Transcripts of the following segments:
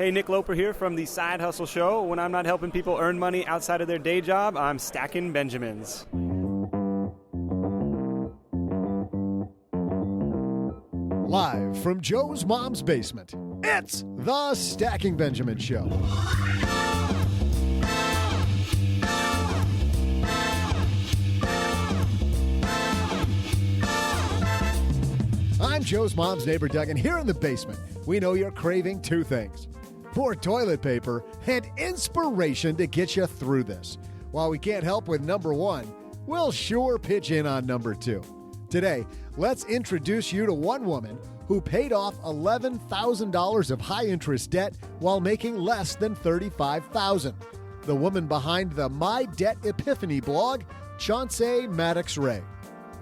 Hey, Nick Loper here from the Side Hustle Show. When I'm not helping people earn money outside of their day job, I'm stacking Benjamins. Live from Joe's mom's basement, it's the Stacking Benjamin Show. I'm Joe's mom's neighbor, Doug, and here in the basement, we know you're craving two things: more toilet paper and inspiration to get you through this. While we can't help with number one, we'll sure pitch in on number two. Today, let's introduce you to one woman who paid off $11,000 of high-interest debt while making less than $35,000. The woman behind the My Debt Epiphany blog, Choncé Maddox Rhea.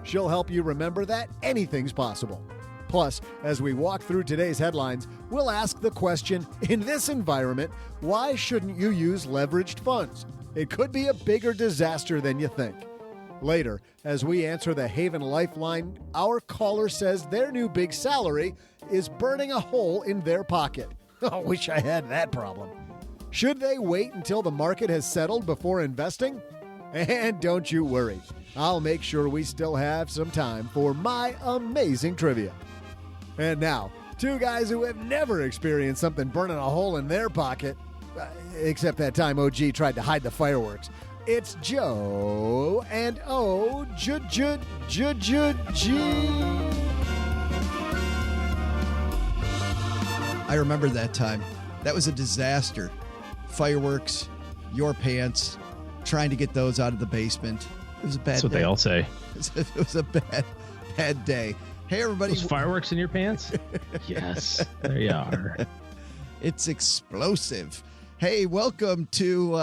She'll help you remember that anything's possible. Plus, as we walk through today's headlines, we'll ask the question, in this environment, why shouldn't you use leveraged funds? It could be a bigger disaster than you think. Later, as we answer the Haven Lifeline, our caller says their new big salary is burning a hole in their pocket. Oh, wish I had that problem. Should they wait until the market has settled before investing? And don't you worry, I'll make sure we still have some time for my amazing trivia. And now, two guys who have never experienced something burning a hole in their pocket, except that time OG tried to hide the fireworks. It's Joe and O-G. I remember that time. That was a disaster. Fireworks, your pants, trying to get those out of the basement. It was a bad day. That's what they all say. It was a bad day. Hey, everybody. Those fireworks in your pants? Yes, there you are. It's explosive. Hey, welcome to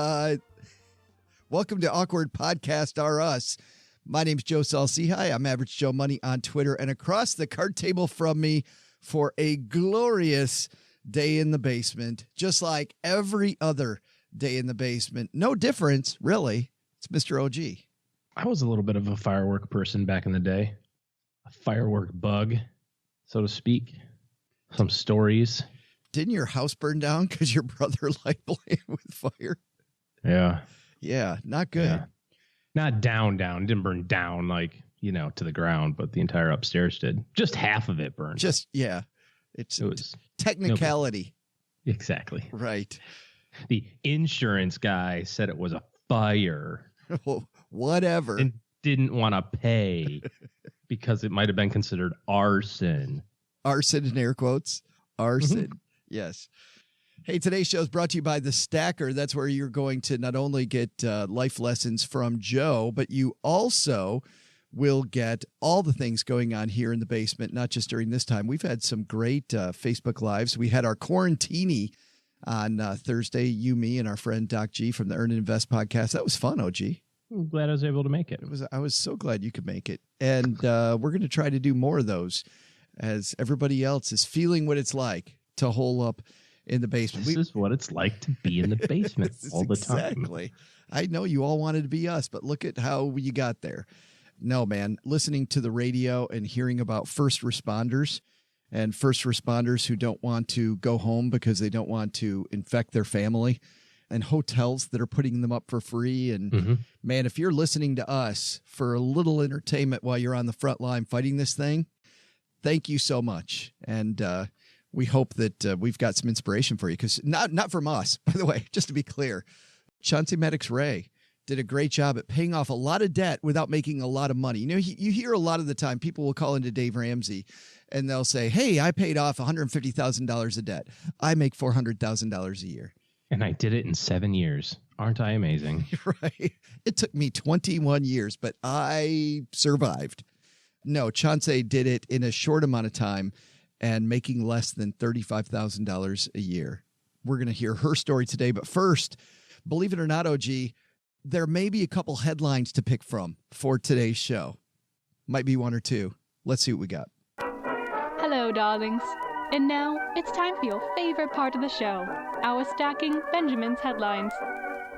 Awkward Podcast R Us. My name's Joe Salcihai. I'm Average Joe Money on Twitter, and across the card table from me for a glorious day in the basement, just like every other day in the basement. No difference, really. It's Mr. OG. I was a little bit of a firework person back in the day. A firework bug, so to speak. Some stories. Didn't your house burn down because your brother liked playing with fire? Yeah. Yeah, not good. Yeah. Not down. Didn't burn down like, to the ground, but the entire upstairs did. Just half of it burned. Yeah. It was technicality. Exactly. Right. The insurance guy said it was a fire. Well, whatever. And didn't want to pay because it might have been considered arson. Arson in air quotes. Arson. Yes. Hey, today's show is brought to you by The Stacker. That's where you're going to not only get life lessons from Joe, but you also will get all the things going on here in the basement, not just during this time. We've had some great Facebook Lives. We had our Quarantini on Thursday, you, me, and our friend Doc G from the Earn and Invest podcast. That was fun, OG. I'm glad I was able to make it. I was so glad you could make it. And we're going to try to do more of those as everybody else is feeling what it's like to hole up in the basement. This is what it's like to be in the basement all the time. Exactly. I know you all wanted to be us, but look at how you got there. No, man, listening to the radio and hearing about first responders and first responders who don't want to go home because they don't want to infect their family, and hotels that are putting them up for free. And man, if you're listening to us for a little entertainment while you're on the front line fighting this thing, thank you so much. And we hope that we've got some inspiration for you, because not from us, by the way, just to be clear. Choncé Maddox Rhea did a great job at paying off a lot of debt without making a lot of money. You hear a lot of the time people will call into Dave Ramsey and they'll say, hey, I paid off $150,000 of debt. I make $400,000 a year. And I did it in 7 years. Aren't I amazing? Right. It took me 21 years, but I survived. No, Chonce did it in a short amount of time and making less than $35,000 a year. We're going to hear her story today. But first, believe it or not, OG, there may be a couple headlines to pick from for today's show. Might be one or two. Let's see what we got. Hello, darlings. And now it's time for your favorite part of the show, our Stacking Benjamin's headlines.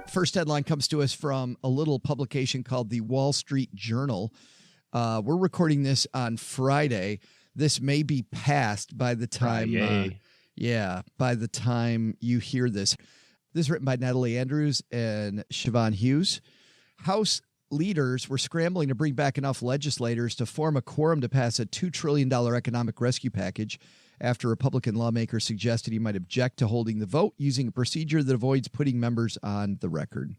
First headline comes to us from a little publication called the Wall Street Journal. We're recording this on Friday. This may be passed by the time Yeah, by the time you hear this. This is written by Natalie Andrews and Siobhan Hughes. House leaders were scrambling to bring back enough legislators to form a quorum to pass a $2 trillion economic rescue package after Republican lawmakers suggested he might object to holding the vote using a procedure that avoids putting members on the record.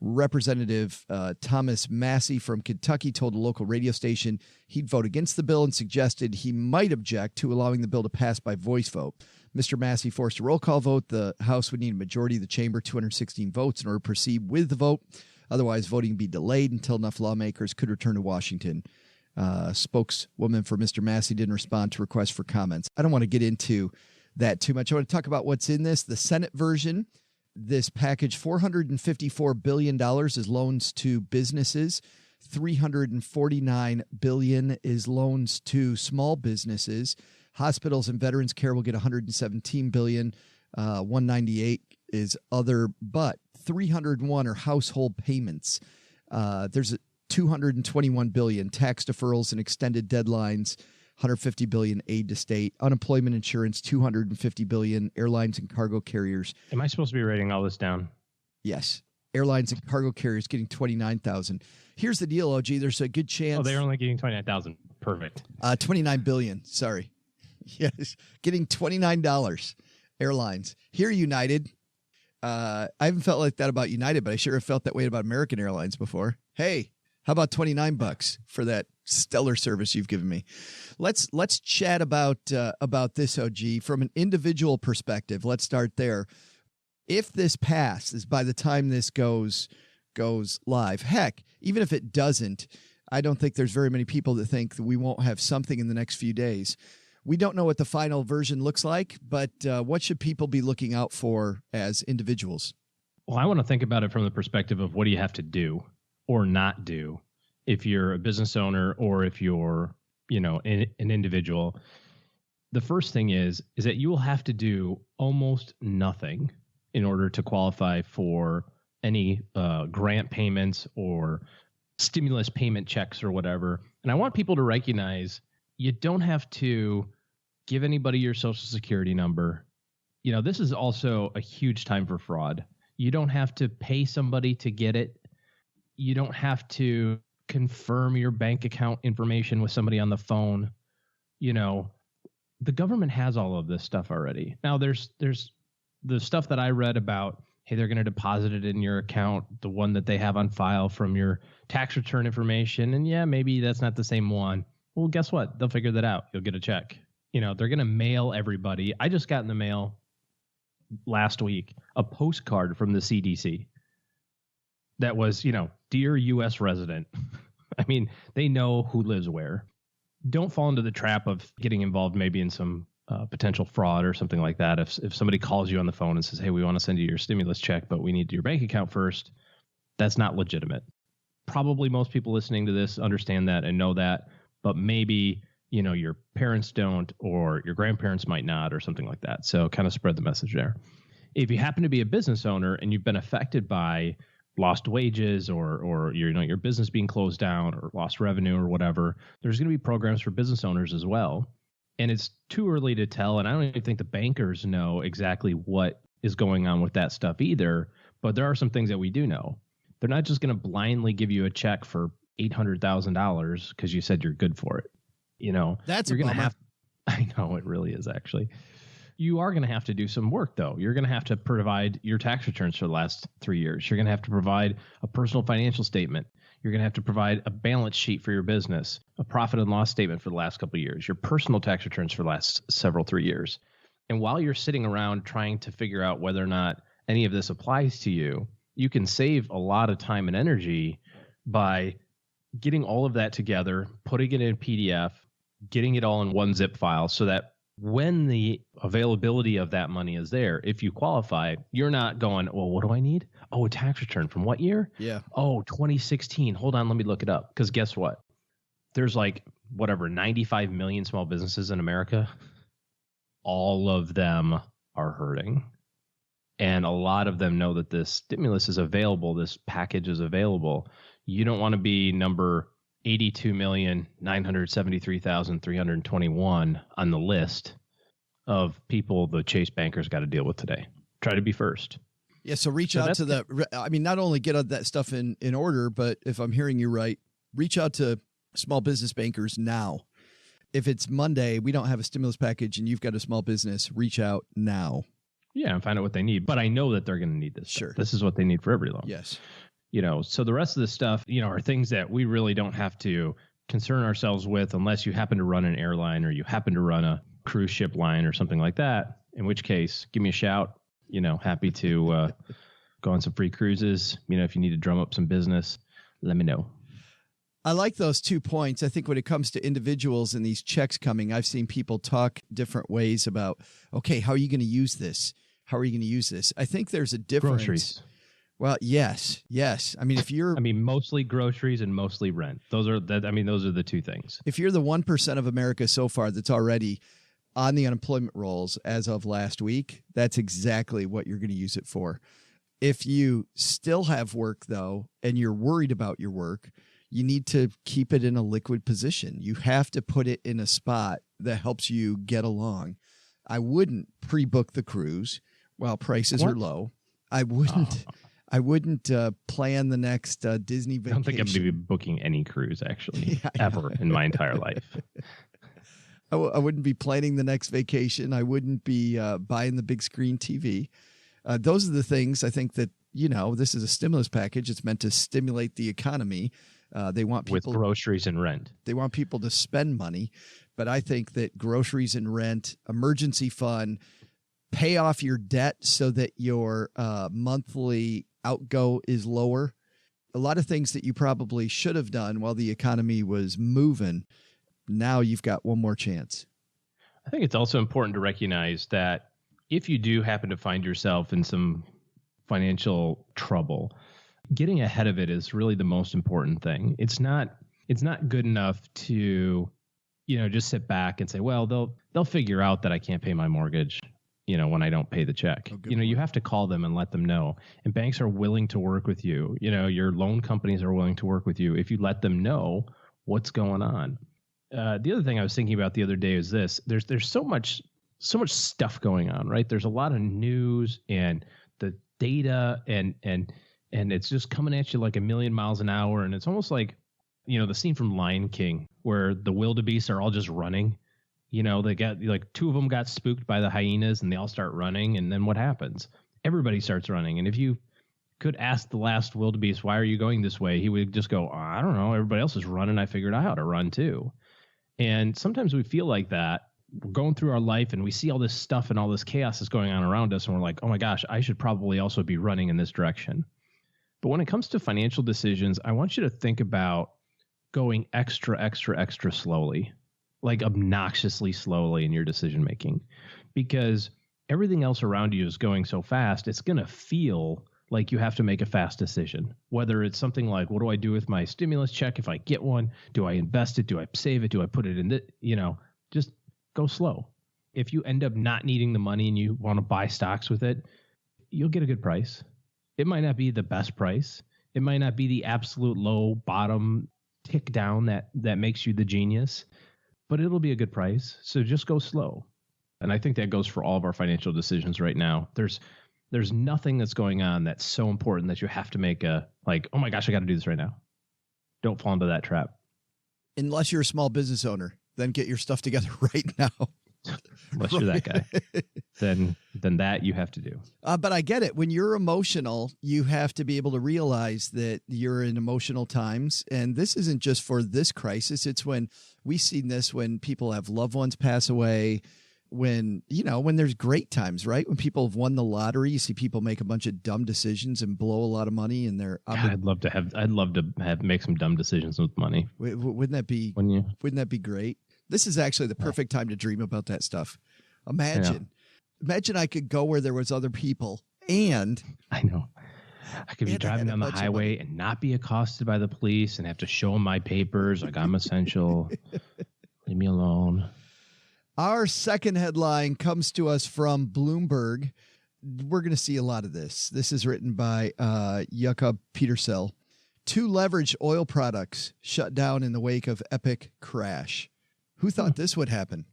Representative Thomas Massey from Kentucky told a local radio station he'd vote against the bill and suggested he might object to allowing the bill to pass by voice vote. Mr. Massey forced a roll call vote. The House would need a majority of the chamber, 216 votes, in order to proceed with the vote. Otherwise, voting would be delayed until enough lawmakers could return to Washington. Spokeswoman for Mr. Massey didn't respond to requests for comments. I don't want to get into that too much. I want to talk about what's in this. The Senate version, this package, $454 billion is loans to businesses. $349 billion is loans to small businesses. Hospitals and veterans care will get $117 billion. $198 is other, but $301 are household payments. There's $221 billion tax deferrals and extended deadlines. $150 billion aid to state, unemployment insurance, $250 billion, airlines and cargo carriers. Am I supposed to be writing all this down? Yes. Airlines and cargo carriers getting $29,000. Here's the deal, OG. There's a good chance. Oh, they're only getting $29,000. Perfect. $29 billion. Sorry. Yes. Getting $29. Airlines. Here, United. I haven't felt like that about United, but I sure have felt that way about American Airlines before. Hey, how about $29 for that stellar service you've given me? Let's chat about this, OG, from an individual perspective. Let's start there. If this passes by the time this goes live, heck, even if it doesn't, I don't think there's very many people that think that we won't have something in the next few days. We don't know what the final version looks like, but what should people be looking out for as individuals? Well, I want to think about it from the perspective of what do you have to do or not do if you're a business owner or if you're, an individual. The first thing is that you will have to do almost nothing in order to qualify for any grant payments or stimulus payment checks or whatever. And I want people to recognize you don't have to give anybody your social security number. This is also a huge time for fraud. You don't have to pay somebody to get it. You don't have to confirm your bank account information with somebody on the phone. The government has all of this stuff already. Now there's the stuff that I read about, hey, they're going to deposit it in your account, the one that they have on file from your tax return information. And yeah, maybe that's not the same one. Well, guess what? They'll figure that out. You'll get a check. They're going to mail everybody. I just got in the mail last week a postcard from the CDC that was, dear U.S. resident. I mean, they know who lives where. Don't fall into the trap of getting involved maybe in some potential fraud or something like that. If somebody calls you on the phone and says, hey, we want to send you your stimulus check, but we need your bank account first, that's not legitimate. Probably most people listening to this understand that and know that, but maybe, your parents don't or your grandparents might not or something like that. So kind of spread the message there. If you happen to be a business owner and you've been affected by lost wages or your business being closed down or lost revenue or whatever, there's going to be programs for business owners as well. And it's too early to tell. And I don't even think the bankers know exactly what is going on with that stuff either. But there are some things that we do know. They're not just going to blindly give you a check for $800,000 because you said you're good for it. That's you're a going to bummer. have. I know it really is actually. You are going to have to do some work, though. You're going to have to provide your tax returns for the last 3 years. You're going to have to provide a personal financial statement. You're going to have to provide a balance sheet for your business, a profit and loss statement for the last couple of years, your personal tax returns for the last 3 years. And while you're sitting around trying to figure out whether or not any of this applies to you, you can save a lot of time and energy by getting all of that together, putting it in a PDF, getting it all in one zip file so that when the availability of that money is there, if you qualify, you're not going, well, what do I need? Oh, a tax return from what year? Yeah. Oh, 2016. Hold on, let me look it up. Because guess what? There's 95 million small businesses in America. All of them are hurting. And a lot of them know that this stimulus is available. This package is available. You don't want to be number 82,973,321 on the list of people the Chase bankers got to deal with today. Try to be first. Yeah. So reach out to not only get that stuff in order, but if I'm hearing you right, reach out to small business bankers now. If it's Monday, we don't have a stimulus package and you've got a small business, reach out now. Yeah, and find out what they need. But I know that they're going to need this. Sure. Stuff. This is what they need for every loan. Yes. So the rest of the stuff, are things that we really don't have to concern ourselves with unless you happen to run an airline or you happen to run a cruise ship line or something like that, in which case, give me a shout. Happy to go on some free cruises. If you need to drum up some business, let me know. I like those 2 points. I think when it comes to individuals and these checks coming, I've seen people talk different ways about, okay, how are you going to use this? How are you going to use this? I think there's a difference. Groceries. Well, yes. I mean, mostly groceries and mostly rent. Those are the two things. If you're the 1% of America so far that's already on the unemployment rolls as of last week, that's exactly what you're going to use it for. If you still have work, though, and you're worried about your work, you need to keep it in a liquid position. You have to put it in a spot that helps you get along. I wouldn't pre-book the cruise while prices are low. I wouldn't. I wouldn't plan the next Disney vacation. I don't think I'm going to be booking any cruise, actually, ever in my entire life. I wouldn't be planning the next vacation. I wouldn't be buying the big screen TV. Those are the things I think that, this is a stimulus package. It's meant to stimulate the economy. They want people with groceries and rent. They want people to spend money. But I think that groceries and rent, emergency fund, pay off your debt so that your monthly outgo is lower. A lot of things that you probably should have done while the economy was moving. Now you've got one more chance. I think it's also important to recognize that if you do happen to find yourself in some financial trouble, getting ahead of it is really the most important thing. It's not good enough to, just sit back and say, well, they'll figure out that I can't pay my mortgage, when I don't pay the check. You have to call them and let them know. And banks are willing to work with you. Your loan companies are willing to work with you if you let them know what's going on. The other thing I was thinking about the other day is this. There's so much stuff going on, right? There's a lot of news and the data and it's just coming at you like a million miles an hour. And it's almost like, the scene from Lion King where the wildebeest are all just running. They got like two of them got spooked by the hyenas and they all start running. And then what happens? Everybody starts running. And if you could ask the last wildebeest, why are you going this way? He would just go, I don't know. Everybody else is running. I figured out how to run too. And sometimes we feel like that. We're going through our life and we see all this stuff and all this chaos is going on around us. And we're like, oh my gosh, I should probably also be running in this direction. But when it comes to financial decisions, I want you to think about going extra slowly, like obnoxiously slowly in your decision making, because everything else around you is going so fast. It's going to feel like you have to make a fast decision, whether it's something like, what do I do with my stimulus check? If I get one, do I invest it? Do I save it? Do I put it in the, just go slow. If you end up not needing the money and you want to buy stocks with it, you'll get a good price. It might not be the best price. It might not be the absolute low bottom tick down that makes you the genius, but it'll be a good price. So just go slow. And I think that goes for all of our financial decisions right now. There's nothing that's going on that's so important that you have to make oh my gosh, I got to do this right now. Don't fall into that trap. Unless you're a small business owner, then get your stuff together right now. Unless you're that guy, then that you have to do. But I get it. When you're emotional, you have to be able to realize that you're in emotional times. And this isn't just for this crisis. It's when we've seen this when people have loved ones pass away, when there's great times, right? When people have won the lottery, you see people make a bunch of dumb decisions and blow a lot of money and they're I'd love to make some dumb decisions with money. Wouldn't that be great? This is actually the perfect time to dream about that stuff. Imagine I could go where there was other people and I know I could be driving down the highway and not be accosted by the police and have to show them my papers. Like I'm essential. Leave me alone. Our second headline comes to us from Bloomberg. We're going to see a lot of this. This is written by Jakob Petersell. 2 leveraged oil products shut down in the wake of epic crash. Who thought this would happen?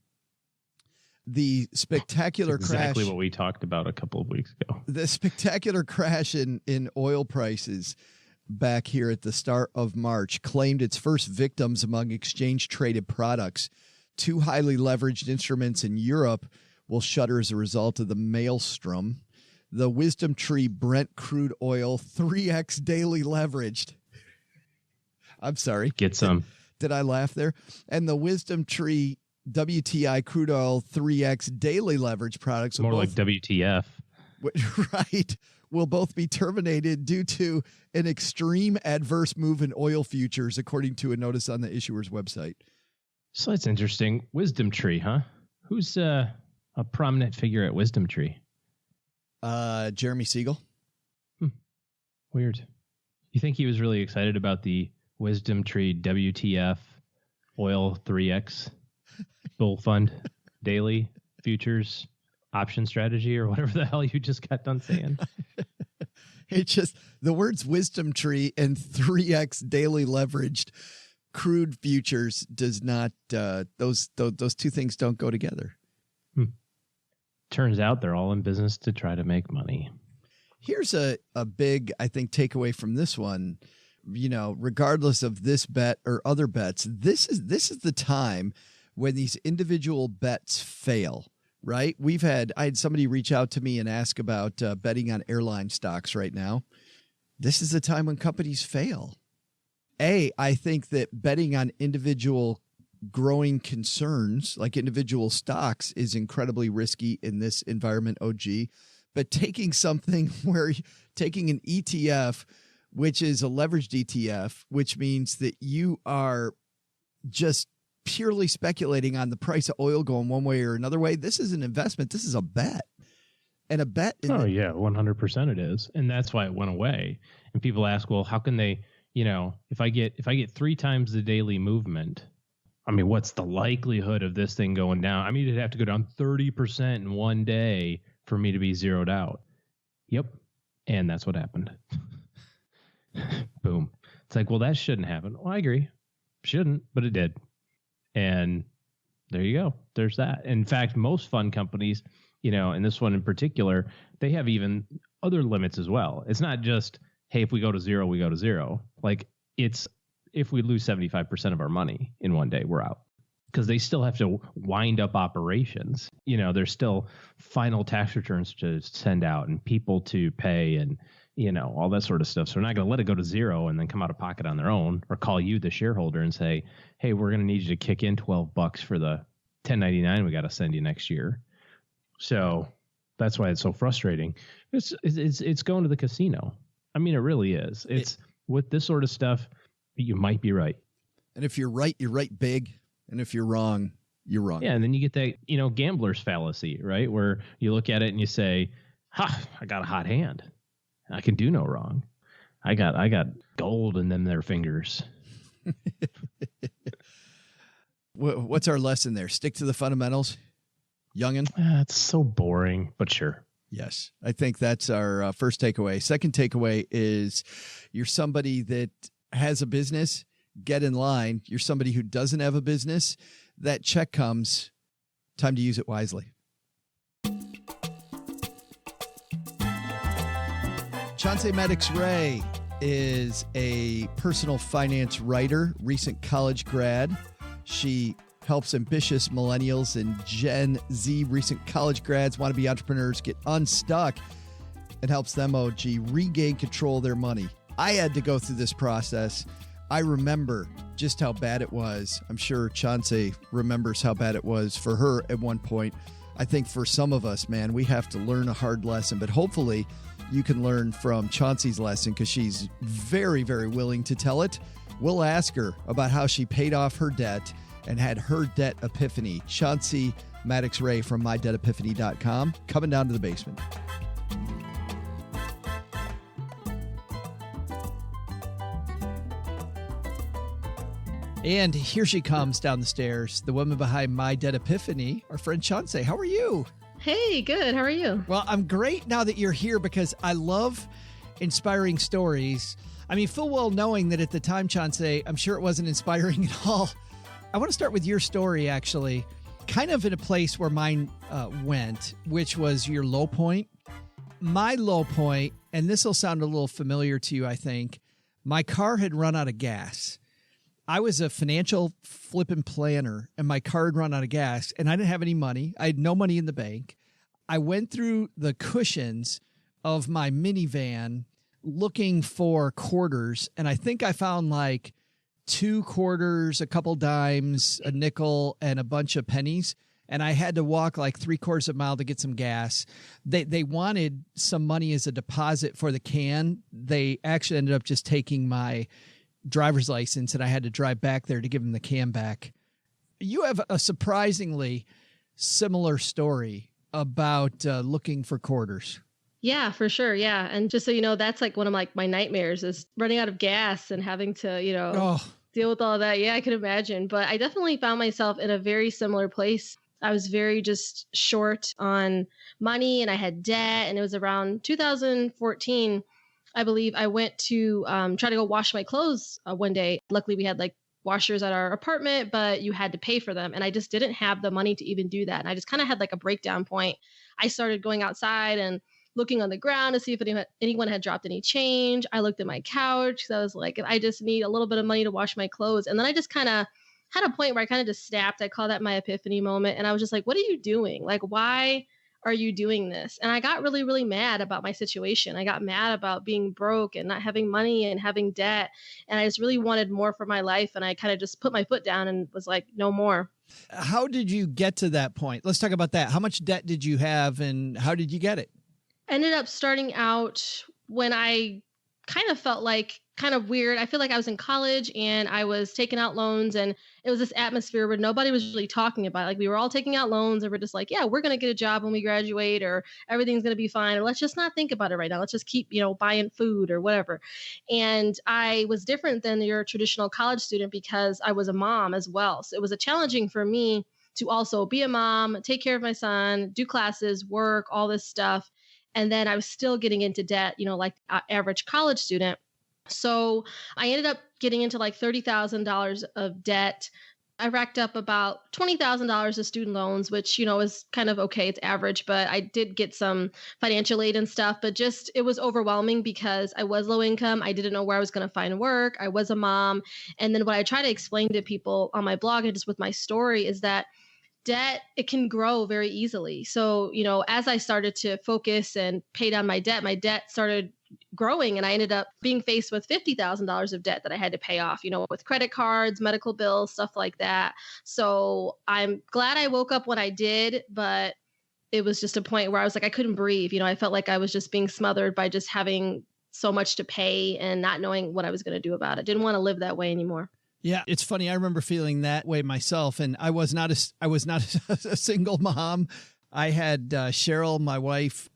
the spectacular exactly crash. what we talked about a couple of weeks ago. The spectacular crash in oil prices back here at the start of March claimed its first victims among exchange-traded products. Two highly leveraged instruments in Europe will shutter as a result of the maelstrom. The Wisdom Tree Brent crude oil 3x daily leveraged. I'm sorry. Get some. Did I laugh there? And the Wisdom Tree WTI crude oil 3x daily leverage products. More like WTF. Right. Will both be terminated due to an extreme adverse move in oil futures, according to a notice on the issuer's website. So that's interesting. Wisdom Tree, huh? Who's a prominent figure at Wisdom Tree? Jeremy Siegel. Weird. You think he was really excited about the Wisdom Tree WTF oil 3x bull fund daily futures option strategy or whatever the hell you just got done saying? It's just the words Wisdom Tree and 3x daily leveraged crude futures does not, those two things don't go together. Turns out they're all in business to try to make money. Here's a big, I think, takeaway from this one. You know, regardless of this bet or other bets, this is the time when these individual bets fail, right? I had somebody reach out to me and ask about betting on airline stocks right now. This is the time when companies fail. I think that betting on individual growing concerns like individual stocks is incredibly risky in this environment, OG. But taking something where taking an ETF, which is a leveraged ETF, which means that you are just purely speculating on the price of oil going one way or another way. This is an investment. This is a bet. And a bet. Yeah, 100% it is. And that's why it went away. And people ask, well, how can they, if I get 3 times the daily movement, I mean, what's the likelihood of this thing going down? I mean, it'd have to go down 30% in one day for me to be zeroed out. Yep. And that's what happened. Boom. It's like, well, that shouldn't happen. Well, I agree. Shouldn't, but it did. And there you go. There's that. In fact, most fund companies, and this one in particular, they have even other limits as well. It's not just, hey, if we go to zero, we go to zero. Like it's, if we lose 75% of our money in one day, we're out. Because they still have to wind up operations. There's still final tax returns to send out and people to pay and, all that sort of stuff. So we're not going to let it go to zero and then come out of pocket on their own or call you, the shareholder, and say, hey, we're going to need you to kick in $12 for the 1099 we got to send you next year. So that's why it's so frustrating. It's going to the casino. I mean, it really is. It's with this sort of stuff, you might be right. And if you're right big. And if you're wrong, you're wrong. Yeah, and then you get that, gambler's fallacy, right? Where you look at it and you say, I got a hot hand. I can do no wrong. I got gold in them their fingers. What's our lesson there? Stick to the fundamentals, youngin'? It's so boring, but sure. Yes, I think that's our first takeaway. Second takeaway is you're somebody that has a business. Get in line. You're somebody who doesn't have a business. That check comes. Time to use it wisely. Choncé Maddox Rhea is a personal finance writer, recent college grad. She helps ambitious millennials and Gen Z recent college grads, wannabe entrepreneurs get unstuck and helps them, OG, regain control of their money. I had to go through this process. I remember just how bad it was. I'm sure Chonce remembers how bad it was for her at one point. I think for some of us, man, we have to learn a hard lesson, but hopefully you can learn from Chauncey's lesson because she's very, very willing to tell it. We'll ask her about how she paid off her debt and had her debt epiphany. Choncé Maddox Rhea from MyDebtEpiphany.com coming down to the basement. And here she comes down the stairs, the woman behind My Debt Epiphany, our friend Chonce. How are you? Hey, good. How are you? Well, I'm great now that you're here because I love inspiring stories. I mean, full well knowing that at the time, Chonce, I'm sure it wasn't inspiring at all. I want to start with your story, actually. kind of in a place where mine went, which was your low point. My low point, and this will sound a little familiar to you, I think, my car had run out of gas. I was a financial flipping planner, and my car had run out of gas, and I didn't have any money. I had no money in the bank. I went through the cushions of my minivan looking for quarters, and I think I found like 2 quarters, a couple dimes, a nickel, and a bunch of pennies. And I had to walk like 3/4 of a mile to get some gas. They wanted some money as a deposit for the can. They actually ended up just taking my driver's license, and I had to drive back there to give them the can back. You have a surprisingly similar story about looking for quarters. Yeah, for sure. Yeah. And just so you know, that's like one of my nightmares is running out of gas and having to, deal with all that. Yeah, I could imagine. But I definitely found myself in a very similar place. I was very just short on money and I had debt. And it was around 2014, I believe. I went to try to go wash my clothes one day. Luckily, we had like washers at our apartment, but you had to pay for them. And I just didn't have the money to even do that. And I just kind of had like a breakdown point. I started going outside and looking on the ground to see if anyone had dropped any change. I looked at my couch because I was like, I just need a little bit of money to wash my clothes. And then I just kind of had a point where I kind of just snapped. I call that my epiphany moment. And I was just like, what are you doing? Like, why are you doing this? And I got really, really mad about my situation. I got mad about being broke and not having money and having debt. And I just really wanted more for my life. And I kind of just put my foot down and was like, no more. How did you get to that point? Let's talk about that. How much debt did you have and how did you get it? Ended up starting out when I kind of felt like kind of weird. I feel like I was in college and I was taking out loans and it was this atmosphere where nobody was really talking about it. Like we were all taking out loans and we're just like, yeah, we're going to get a job when we graduate or everything's going to be fine. Or let's just not think about it right now. Let's just keep, buying food or whatever. And I was different than your traditional college student because I was a mom as well. So it was challenging for me to also be a mom, take care of my son, do classes, work, all this stuff. And then I was still getting into debt, like an average college student. So I ended up getting into like $30,000 of debt. I racked up about $20,000 of student loans, which, is kind of okay. It's average, but I did get some financial aid and stuff, but just it was overwhelming because I was low income. I didn't know where I was going to find work. I was a mom. And then what I try to explain to people on my blog and just with my story is that debt, it can grow very easily. So, as I started to focus and pay down my debt started growing and I ended up being faced with $50,000 of debt that I had to pay off, with credit cards, medical bills, stuff like that. So I'm glad I woke up when I did, but it was just a point where I was like, I couldn't breathe. I felt like I was just being smothered by just having so much to pay and not knowing what I was going to do about it. Didn't want to live that way anymore. Yeah, it's funny. I remember feeling that way myself, and I was not a single mom. I had Cheryl, my wife.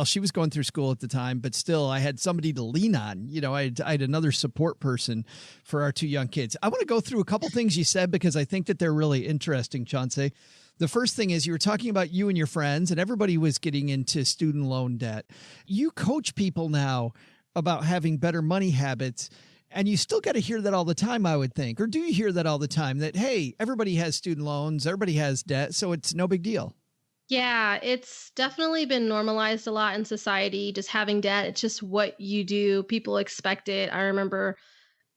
She was going through school at the time, but still, I had somebody to lean on. I had another support person for our 2 young kids. I want to go through a couple things you said because I think that they're really interesting, Chonce. The first thing is you were talking about you and your friends, and everybody was getting into student loan debt. You coach people now about having better money habits. And you still got to hear that all the time, I would think. Or do you hear that all the time that, hey, everybody has student loans, everybody has debt, so it's no big deal? Yeah, it's definitely been normalized a lot in society, just having debt. It's just what you do. People expect it. I remember,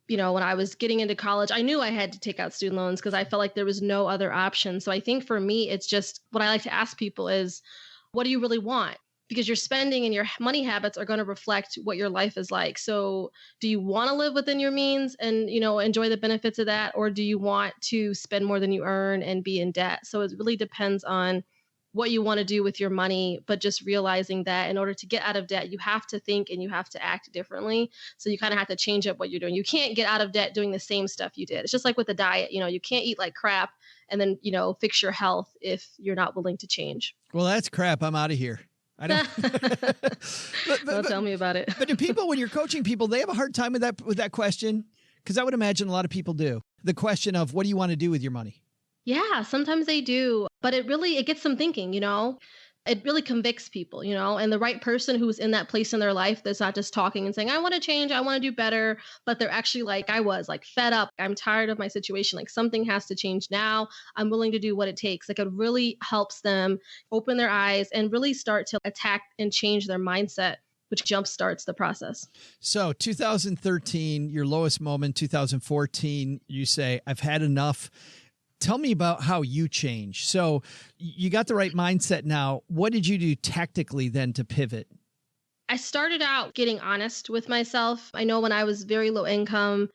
when I was getting into college, I knew I had to take out student loans because I felt like there was no other option. So I think for me, it's just what I like to ask people is, what do you really want? Because your spending and your money habits are going to reflect what your life is like. So do you want to live within your means and, enjoy the benefits of that? Or do you want to spend more than you earn and be in debt? So it really depends on what you want to do with your money, but just realizing that in order to get out of debt, you have to think and you have to act differently. So you kind of have to change up what you're doing. You can't get out of debt doing the same stuff you did. It's just like with the diet, you can't eat like crap and then, fix your health if you're not willing to change. Well, that's crap. I'm out of here. I don't. Don't tell me about it. But do people, when you're coaching people, they have a hard time with that question? Because I would imagine a lot of people do. The question of what do you want to do with your money? Yeah, sometimes they do, but it gets them thinking, it really convicts people, and the right person who's in that place in their life that's not just talking and saying, I want to change, I want to do better, but they're actually like I was, like fed up. I'm tired of my situation. Like something has to change now. I'm willing to do what it takes. Like it really helps them open their eyes and really start to attack and change their mindset, which jumpstarts the process. So 2013, your lowest moment, 2014, you say, I've had enough. Tell me about how you changed. So you got the right mindset now. What did you do tactically then to pivot? I started out getting honest with myself. I know when I was very low income,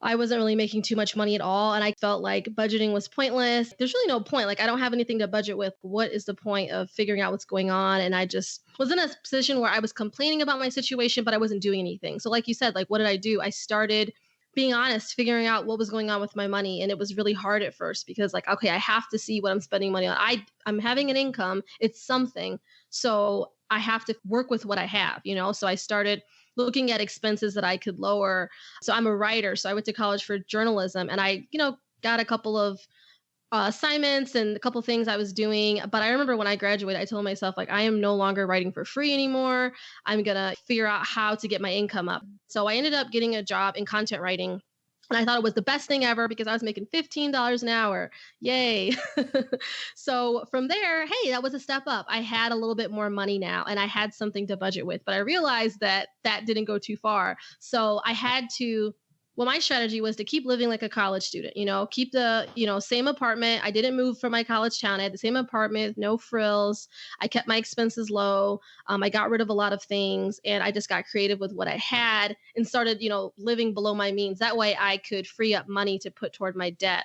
I wasn't really making too much money at all. And I felt like budgeting was pointless. There's really no point. Like I don't have anything to budget with. What is the point of figuring out what's going on? And I just was in a position where I was complaining about my situation, but I wasn't doing anything. So like you said, like what did I do? I started being honest, figuring out what was going on with my money. And it was really hard at first because like, okay, I have to see what I'm spending money on. I'm having an income. It's something. So I have to work with what I have, So I started looking at expenses that I could lower. So I'm a writer. So I went to college for journalism and I, got a couple of assignments and a couple of things I was doing. But I remember when I graduated, I told myself, like, I am no longer writing for free anymore. I'm going to figure out how to get my income up. So I ended up getting a job in content writing. And I thought it was the best thing ever because I was making $15 an hour. Yay. So from there, hey, that was a step up. I had a little bit more money now and I had something to budget with. But I realized that didn't go too far. So I had to my strategy was to keep living like a college student, keep the, same apartment. I didn't move from my college town. I had the same apartment, no frills. I kept my expenses low. I got rid of a lot of things and I just got creative with what I had and started, living below my means. That way I could free up money to put toward my debt.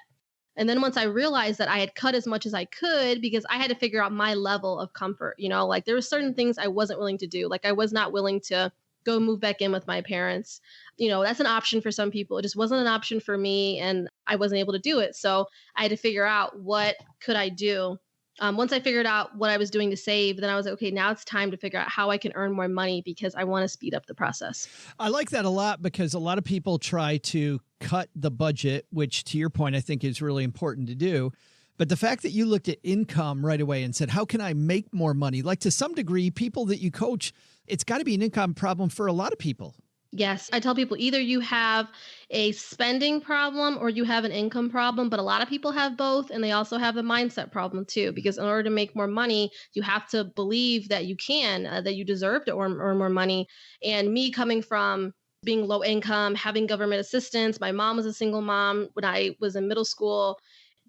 And then once I realized that I had cut as much as I could because I had to figure out my level of comfort, like there were certain things I wasn't willing to do. Like I was not willing to go move back in with my parents. That's an option for some people. It just wasn't an option for me and I wasn't able to do it. So I had to figure out what could I do. Once I figured out what I was doing to save, then I was like, okay, now it's time to figure out how I can earn more money because I want to speed up the process. I like that a lot because a lot of people try to cut the budget, which to your point, I think is really important to do. But the fact that you looked at income right away and said, how can I make more money? Like to some degree, people that you coach, it's got to be an income problem for a lot of people. Yes. I tell people either you have a spending problem or you have an income problem, but a lot of people have both. And they also have a mindset problem too, because in order to make more money, you have to believe that you can, that you deserve to earn more money. And me coming from being low income, having government assistance, my mom was a single mom when I was in middle school,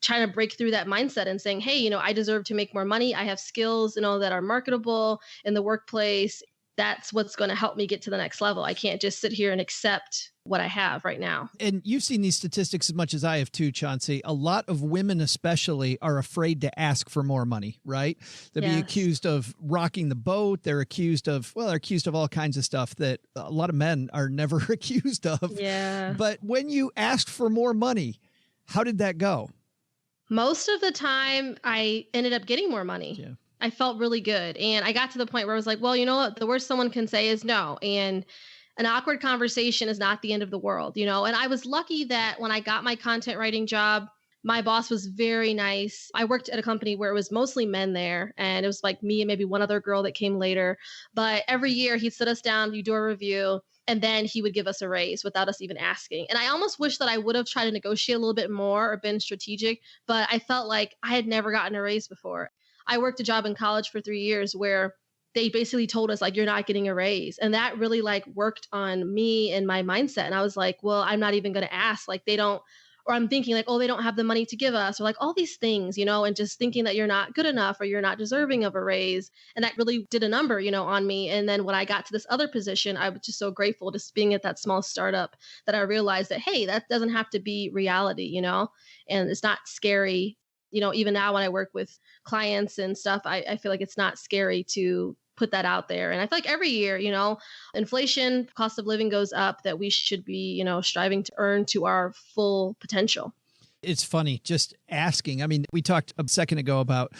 trying to break through that mindset and saying, hey, I deserve to make more money. I have skills, that are marketable in the workplace. That's what's going to help me get to the next level. I can't just sit here and accept what I have right now. And you've seen these statistics as much as I have too, Chauncey. A lot of women especially are afraid to ask for more money, right? They'll be accused of rocking the boat. They're accused of all kinds of stuff that a lot of men are never accused of. Yeah. But when you asked for more money, how did that go? Most of the time I ended up getting more money. Yeah. I felt really good. And I got to the point where I was like, well, you know what? The worst someone can say is no. And an awkward conversation is not the end of the world, And I was lucky that when I got my content writing job, my boss was very nice. I worked at a company where it was mostly men there. And it was like me and maybe one other girl that came later. But every year he'd sit us down, you do a review, and then he would give us a raise without us even asking. And I almost wish that I would have tried to negotiate a little bit more or been strategic, but I felt like I had never gotten a raise before. I worked a job in college for 3 years where they basically told us like, you're not getting a raise. And that really like worked on me and my mindset. And I was like, well, I'm not even going to ask. Like they don't, or I'm thinking like, oh, they don't have the money to give us or like all these things, and just thinking that you're not good enough or you're not deserving of a raise. And that really did a number, on me. And then when I got to this other position, I was just so grateful just being at that small startup that I realized that, hey, that doesn't have to be reality, and it's not scary. Even now when I work with clients and stuff, I feel like it's not scary to put that out there. And I feel like every year, inflation, cost of living goes up, that we should be, striving to earn to our full potential. It's funny just asking. I mean, we talked a second ago about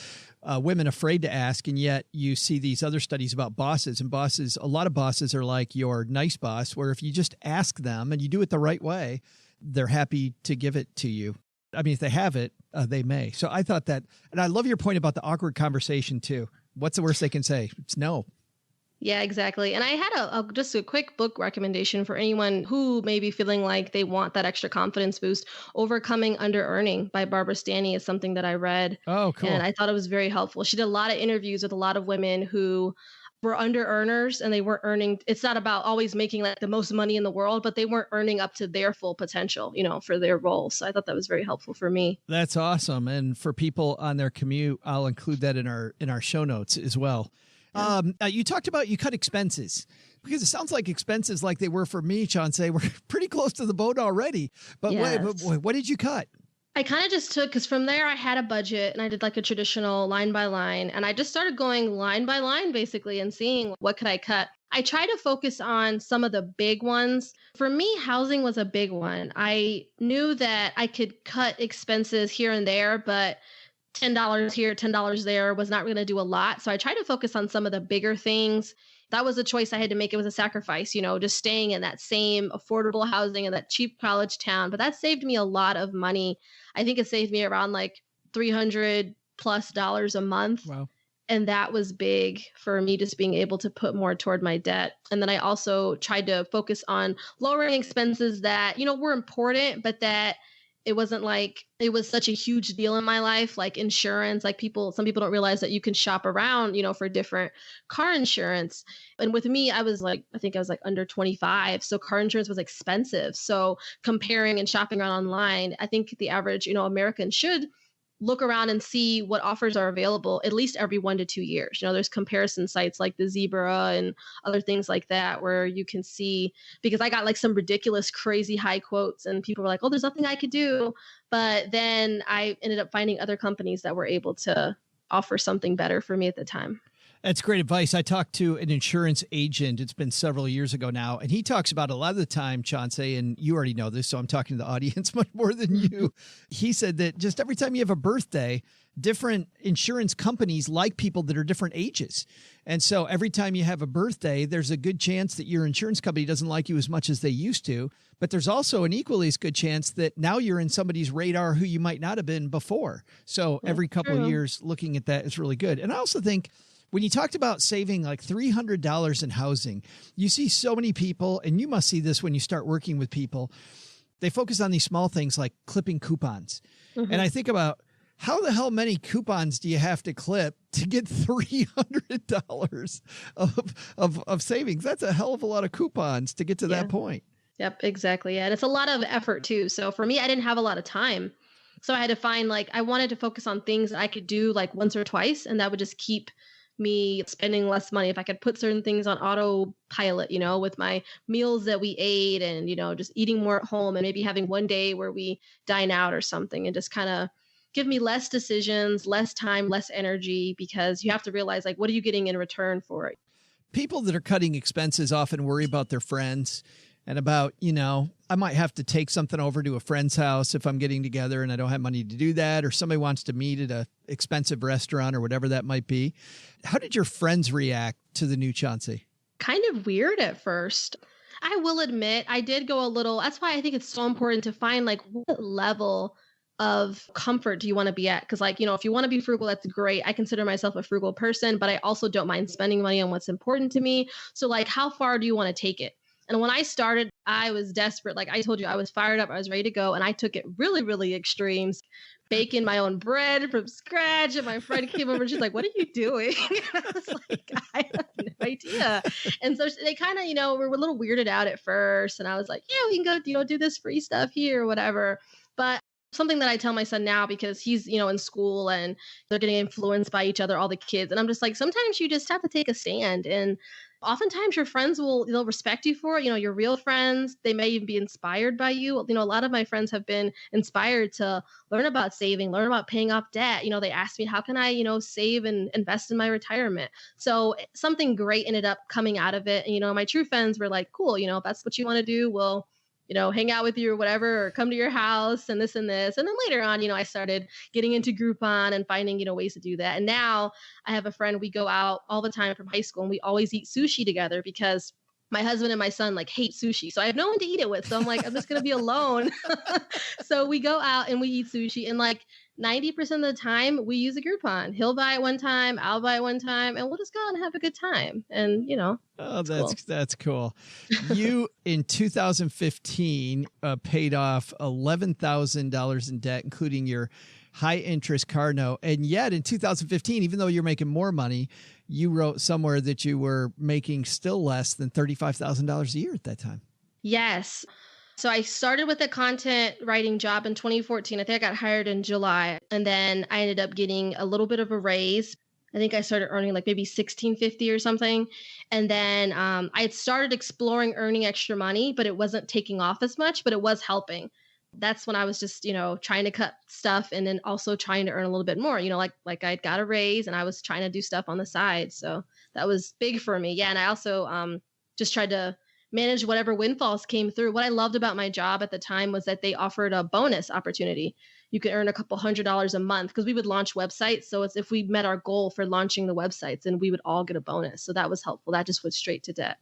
women afraid to ask, and yet you see these other studies about bosses, and a lot of bosses are like your nice boss, where if you just ask them and you do it the right way, they're happy to give it to you. I mean, if they have it, they may. So I thought that, and I love your point about the awkward conversation too. what's the worst they can say? It's no. Yeah, exactly. And I had just a quick book recommendation for anyone who may be feeling like they want that extra confidence boost. Overcoming Under Earning by Barbara Stanny is something that I read. Oh, cool. And I thought it was very helpful. She did a lot of interviews with a lot of women who were under earners and they weren't earning. It's not about always making like the most money in the world, but they weren't earning up to their full potential, for their roles. So I thought that was very helpful for me. That's awesome. And for people on their commute, I'll include that in our show notes as well. You talked about you cut expenses, because it sounds like expenses like they were for me, Chonce, were pretty close to the boat already. But yes. what did you cut? I kind of just took, because from there I had a budget and I did like a traditional line by line. And I just started going line by line basically and seeing what could I cut. I try to focus on some of the big ones. For me, housing was a big one. I knew that I could cut expenses here and there, but $10 here, $10 there was not going to do a lot. So I tried to focus on some of the bigger things. That was a choice I had to make. It was a sacrifice, just staying in that same affordable housing in that cheap college town. But that saved me a lot of money. I think it saved me around like $300+ a month. Wow. And that was big for me, just being able to put more toward my debt. And then I also tried to focus on lowering expenses that, were important, but that it wasn't like it was such a huge deal in my life, like insurance. Like some people don't realize that you can shop around, for different car insurance. And with me, I think I was like under 25. So car insurance was expensive. So comparing and shopping around online, I think the average, American should look around and see what offers are available at least every 1 to 2 years. There's comparison sites like the Zebra and other things like that where you can see, because I got like some ridiculous, crazy high quotes and people were like, oh, there's nothing I could do. But then I ended up finding other companies that were able to offer something better for me at the time. That's great advice. I talked to an insurance agent. It's been several years ago now. And he talks about a lot of the time, Chonce, and you already know this, so I'm talking to the audience much more than you. He said that just every time you have a birthday, different insurance companies like people that are different ages. And so every time you have a birthday, there's a good chance that your insurance company doesn't like you as much as they used to. But there's also an equally as good chance that now you're in somebody's radar who you might not have been before. So every couple of years looking at that is really good. And I also think, when you talked about saving like $300 in housing, you see so many people, and you must see this when you start working with people, they focus on these small things like clipping coupons. Mm-hmm. And I think about how the hell many coupons do you have to clip to get $300 of savings? That's a hell of a lot of coupons to get to that point. Yep, exactly. Yeah. And it's a lot of effort too. So for me, I didn't have a lot of time. So I had to find I wanted to focus on things that I could do like once or twice, and that would just keep me spending less money. If I could put certain things on autopilot, with my meals that we ate and, just eating more at home and maybe having one day where we dine out or something, and just kind of give me less decisions, less time, less energy, because you have to realize what are you getting in return for it? People that are cutting expenses often worry about their friends and about, I might have to take something over to a friend's house if I'm getting together and I don't have money to do that, or somebody wants to meet at a expensive restaurant or whatever that might be. How did your friends react to the new Chonce? Kind of weird at first. I will admit I did go a little, that's why I think it's so important to find what level of comfort do you want to be at? Because if you want to be frugal, that's great. I consider myself a frugal person, but I also don't mind spending money on what's important to me. So how far do you want to take it? And when I started, I was desperate. Like I told you, I was fired up. I was ready to go. And I took it really, really extremes, baking my own bread from scratch. And my friend came over and she's like, what are you doing? And I was like, I have no idea. And so they kind of, were a little weirded out at first. And I was like, yeah, we can go, do this free stuff here or whatever. But something that I tell my son now, because he's, in school and they're getting influenced by each other, all the kids. And I'm just like, sometimes you just have to take a stand. And oftentimes your friends they'll respect you for it. Your real friends, they may even be inspired by you. A lot of my friends have been inspired to learn about saving, learn about paying off debt. They asked me, how can I, save and invest in my retirement? So something great ended up coming out of it. And, my true friends were like, cool, if that's what you want to do, we'll hang out with you or whatever, or come to your house and this and this. And then later on, I started getting into Groupon and finding, ways to do that. And now I have a friend, we go out all the time from high school and we always eat sushi together because my husband and my son hate sushi. So I have no one to eat it with. So I'm like, I'm just going to be alone. So we go out and we eat sushi, and 90% of the time we use a Groupon. He'll buy it one time, I'll buy it one time, and we'll just go out and have a good time. And, Oh, that's cool. You, in 2015, paid off $11,000 in debt, including your high interest car note. And yet in 2015, even though you're making more money, you wrote somewhere that you were making still less than $35,000 a year at that time. Yes. So I started with a content writing job in 2014. I think I got hired in July, and then I ended up getting a little bit of a raise. I think I started earning like maybe $16.50 or something. And then I had started exploring earning extra money, but it wasn't taking off as much, but it was helping. That's when I was just, trying to cut stuff and then also trying to earn a little bit more, like I got a raise and I was trying to do stuff on the side. So that was big for me. Yeah. And I also just tried to manage whatever windfalls came through. What I loved about my job at the time was that they offered a bonus opportunity. You could earn a couple $100s a month because we would launch websites. So it's if we met our goal for launching the websites, and we would all get a bonus. So that was helpful. That just went straight to debt.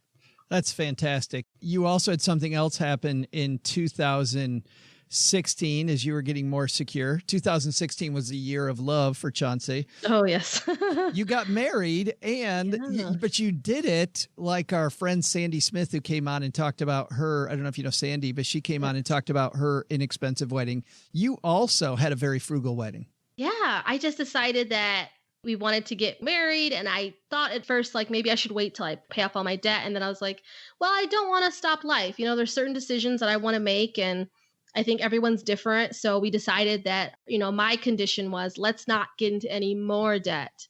That's fantastic. You also had something else happen in 2016 as you were getting more secure. 2016 was the year of love for Chonce. Oh, yes. You got married, but you did it like our friend Sandy Smith, who came on and talked about her. I don't know if you know Sandy, but she came on and talked about her inexpensive wedding. You also had a very frugal wedding. Yeah, I just decided that we wanted to get married, and I thought at first, like, maybe I should wait till I pay off all my debt. And then I was like, well, I don't want to stop life. There's certain decisions that I want to make, and I think everyone's different. So we decided that, my condition was, let's not get into any more debt.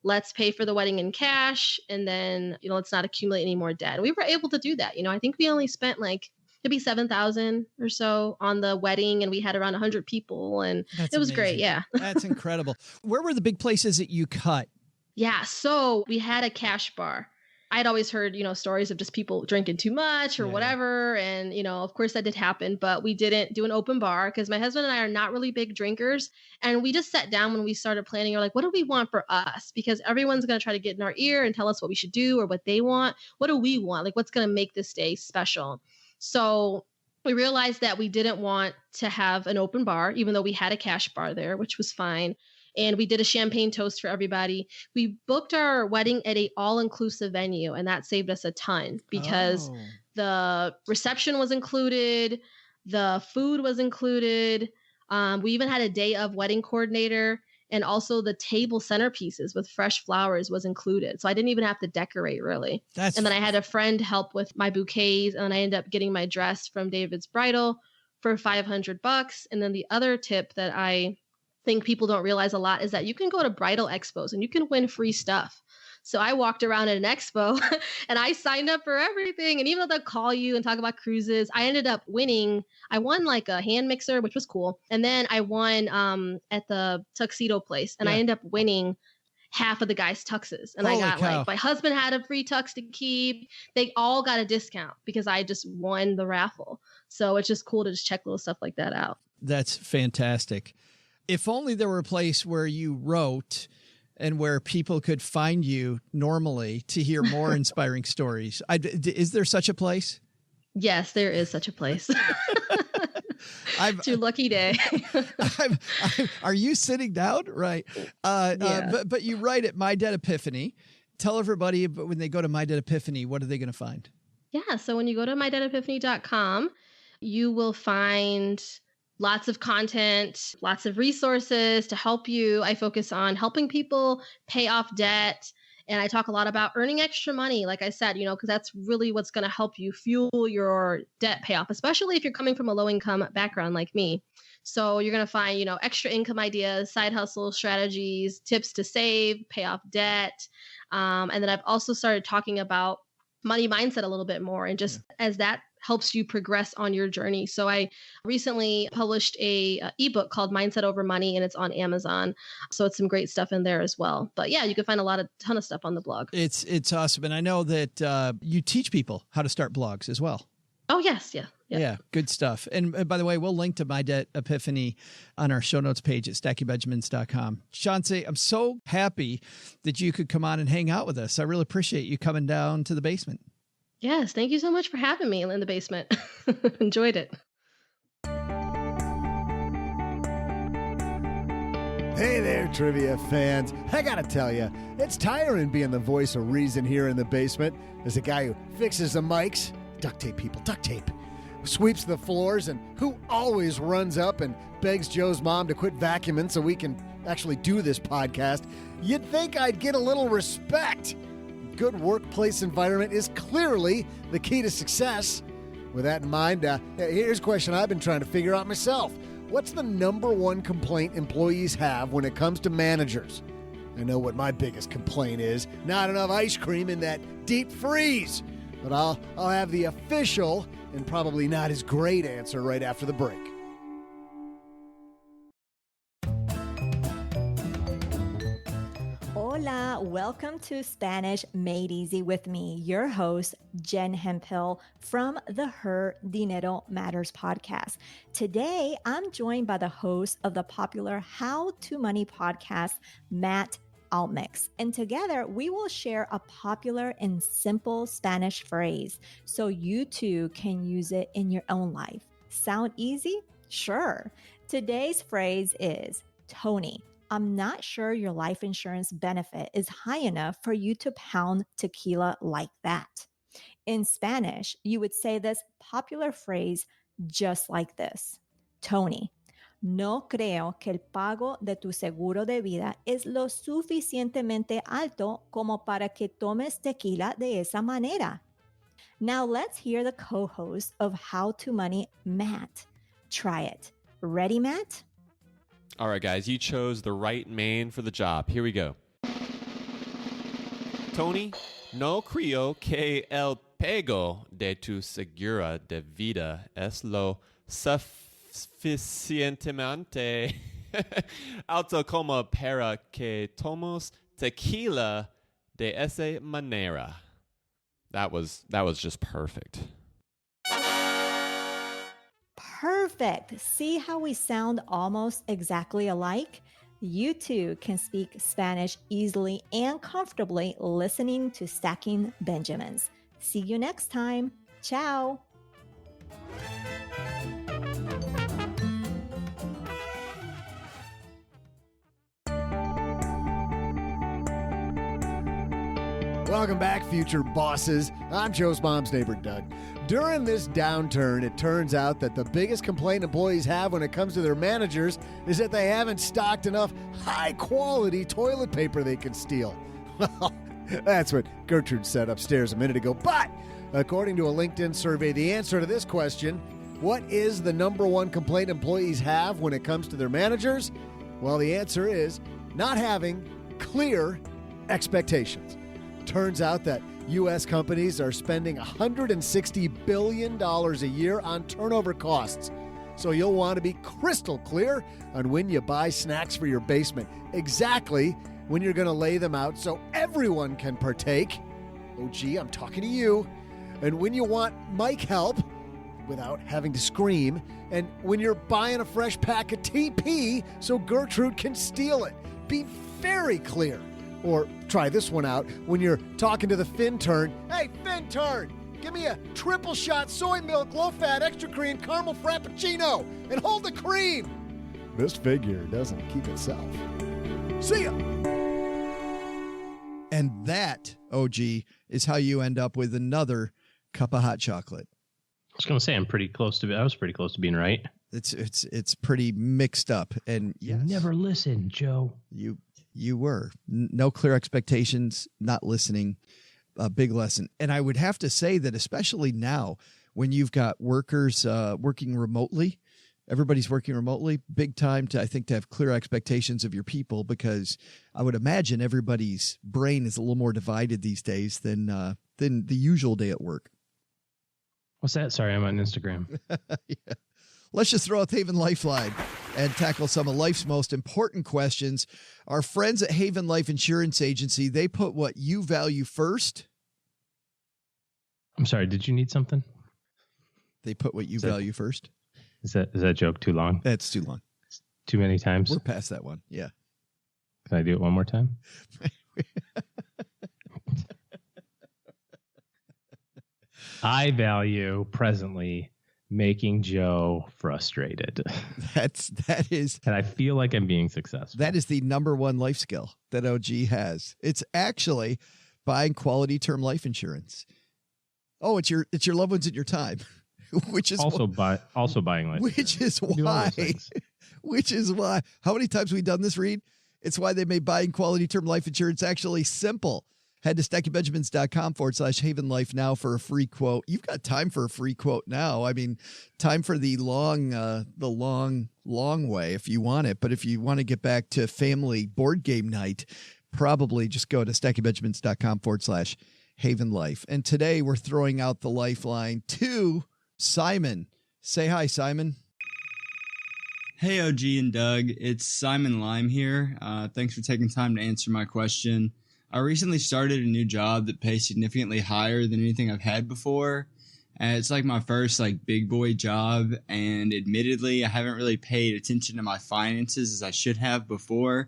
Let's pay for the wedding in cash. And then, let's not accumulate any more debt. And we were able to do that. I think we only spent like maybe $7,000 or so on the wedding, and we had around 100 people, and it was great. Yeah. That's incredible. Where were the big places that you cut? Yeah. So we had a cash bar. I'd always heard, stories of just people drinking too much or whatever. And, of course that did happen, but we didn't do an open bar because my husband and I are not really big drinkers. And we just sat down when we started planning. We're like, what do we want for us? Because everyone's going to try to get in our ear and tell us what we should do or what they want. What do we want? Like, what's going to make this day special? So we realized that we didn't want to have an open bar, even though we had a cash bar there, which was fine. And we did a champagne toast for everybody. We booked our wedding at a all-inclusive venue, and that saved us a ton because the reception was included, the food was included. We even had a day of wedding coordinator, and also the table centerpieces with fresh flowers was included. So I didn't even have to decorate, really. And then I had a friend help with my bouquets, and I ended up getting my dress from David's Bridal for $500. And then the other tip that I think people don't realize a lot is that you can go to bridal expos and you can win free stuff. So I walked around at an expo and I signed up for everything. And even though they'll call you and talk about cruises, I ended up winning. I won like a hand mixer, which was cool. And then I won at the tuxedo place, and I ended up winning half of the guys' tuxes. And Holy I got cow. like, my husband had a free tux to keep. They all got a discount because I just won the raffle. So it's just cool to just check little stuff like that out. That's fantastic. If only there were a place where you wrote and where people could find you normally to hear more inspiring stories. Is there such a place? Yes, there is such a place. It's your lucky day. Are you sitting down? Right. But you write at My Debt Epiphany. Tell everybody when they go to My Debt Epiphany, what are they going to find? Yeah. So when you go to mydebtepiphany.com, you will find lots of content, lots of resources to help you. I focus on helping people pay off debt. And I talk a lot about earning extra money, like I said, because that's really what's going to help you fuel your debt payoff, especially if you're coming from a low income background like me. So you're going to find, extra income ideas, side hustle strategies, tips to save, pay off debt. And then I've also started talking about money mindset a little bit more, and just as that helps you progress on your journey. So I recently published a ebook called Mindset Over Money, and it's on Amazon. So it's some great stuff in there as well. But yeah, you can find a ton of stuff on the blog. It's awesome. And I know that you teach people how to start blogs as well. Oh, yes. Yeah. Yeah, good stuff. And by the way, we'll link to My Debt Epiphany on our show notes page at stackingbenjamins.com. Chonce, I'm so happy that you could come on and hang out with us. I really appreciate you coming down to the basement. Yes, thank you so much for having me in the basement. Enjoyed it. Hey there, trivia fans. I gotta tell you, it's tiring being the voice of reason here in the basement. As a guy who fixes the mics, duct tape people, duct tape, sweeps the floors, and who always runs up and begs Joe's mom to quit vacuuming so we can actually do this podcast. You'd think I'd get a little respect. Good workplace environment is clearly the key to success. With that in mind, here's a question I've been trying to figure out myself. What's the number one complaint employees have when it comes to managers? I know what my biggest complaint is. Not enough ice cream in that deep freeze. But I'll have the official and probably not as great answer right after the break. Hola, welcome to Spanish Made Easy with me, your host, Jen Hemphill from the Her Dinero Matters podcast. Today, I'm joined by the host of the popular How to Money podcast, Matt Altmix. And together, we will share a popular and simple Spanish phrase so you too can use it in your own life. Sound easy? Sure. Today's phrase is, Tony, I'm not sure your life insurance benefit is high enough for you to pound tequila like that. In Spanish, you would say this popular phrase just like this. Tony, no creo que el pago de tu seguro de vida es lo suficientemente alto como para que tomes tequila de esa manera. Now let's hear the co-host of How to Money, Matt. Try it. Ready, Matt? All right, guys, you chose the right man for the job. Here we go. Tony, no creo que el pago de tu seguro de vida es lo suficientemente alto como para que tomes tequila de esa manera. That was just perfect. Perfect. See how we sound almost exactly alike? You too can speak Spanish easily and comfortably listening to Stacking Benjamins. See you next time. Ciao. Welcome back, future bosses. I'm Joe's mom's neighbor, Doug. During this downturn, it turns out that the biggest complaint employees have when it comes to their managers is that they haven't stocked enough high-quality toilet paper they can steal. Well, that's what Gertrude said upstairs a minute ago. But according to a LinkedIn survey, the answer to this question, what is the number one complaint employees have when it comes to their managers? Well, the answer is not having clear expectations. Turns out that U.S. companies are spending $160 billion a year on turnover costs. So you'll want to be crystal clear on when you buy snacks for your basement, exactly when you're going to lay them out so everyone can partake. Oh, gee, I'm talking to you. And when you want mic help without having to scream, and when you're buying a fresh pack of TP so Gertrude can steal it. Be very clear. Or try this one out when you're talking to the Fintern. Hey, Fintern, give me a triple shot soy milk, low fat, extra cream, caramel frappuccino, and hold the cream. This figure doesn't keep itself. See ya. And that, OG, is how you end up with another cup of hot chocolate. I was going to say I was pretty close to being right. It's pretty mixed up. And yes, You never listen, Joe. You were. No clear expectations, not listening. A big lesson. And I would have to say that especially now when you've got workers working remotely, everybody's working remotely, big time to have clear expectations of your people, because I would imagine everybody's brain is a little more divided these days than the usual day at work. What's that? Sorry, I'm on Instagram. Yeah. Let's just throw out the Haven Lifeline and tackle some of life's most important questions. Our friends at Haven Life Insurance Agency, they put what you value first. I'm sorry, did you need something? They put what you value first. Is that joke too long? That's too long. Too many times? We're past that one. Yeah. Can I do it one more time? I value presently making Joe frustrated. That is, and I feel like I'm being successful. That is the number one life skill that OG has. It's actually buying quality term life insurance. Oh, it's your loved ones and your time, which is also buying life. Which is why. Which is why. How many times have we done this, Reed? It's why they made buying quality term life insurance actually simple. Head to stackingbenjamins.com/Haven Life now for a free quote. You've got time for a free quote now. I mean, time for the long way if you want it. But if you want to get back to family board game night, probably just go to stackingbenjamins.com/Haven Life. And today we're throwing out the lifeline to Simon. Say hi, Simon. Hey, OG and Doug. It's Simon Lime here. Thanks for taking time to answer my question. I recently started a new job that pays significantly higher than anything I've had before. It's like my first big boy job, and admittedly, I haven't really paid attention to my finances as I should have before.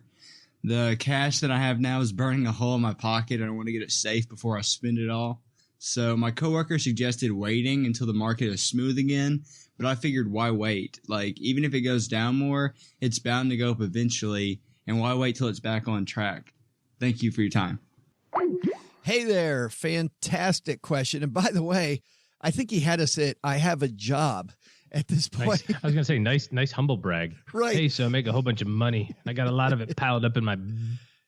The cash that I have now is burning a hole in my pocket, and I want to get it safe before I spend it all. So my coworker suggested waiting until the market is smooth again, but I figured why wait? Even if it goes down more, it's bound to go up eventually, and why wait till it's back on track? Thank you for your time. Hey there. Fantastic question. And by the way, I think he had us at I have a job at this point. Nice. I was going to say nice humble brag. Right. Hey, so I make a whole bunch of money. I got a lot of it piled up in my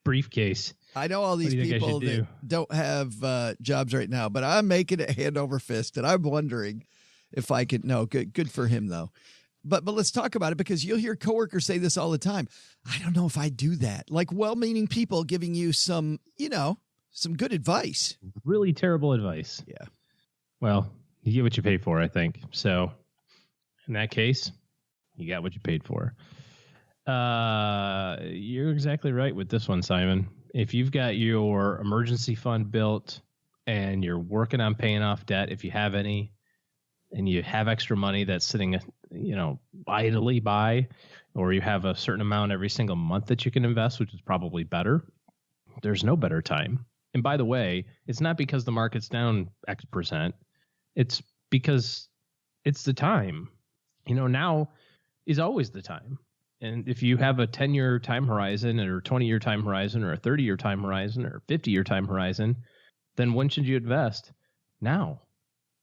briefcase. I know all these people that don't have jobs right now, but I'm making it hand over fist, and I'm wondering if I could. No, good for him though. But let's talk about it, because you'll hear coworkers say this all the time. I don't know if I do that. Well-meaning people giving you some good advice. Really terrible advice. Yeah. Well, you get what you pay for, I think. So in that case, you got what you paid for. You're exactly right with this one, Simon. If you've got your emergency fund built and you're working on paying off debt, if you have any, and you have extra money that's sitting, idly by, or you have a certain amount every single month that you can invest, which is probably better, there's no better time. And by the way, it's not because the market's down X percent. It's because it's the time. Now is always the time. And if you have a 10-year time horizon or a 20-year time horizon or a 30-year time horizon or a 50-year time horizon, then when should you invest? Now,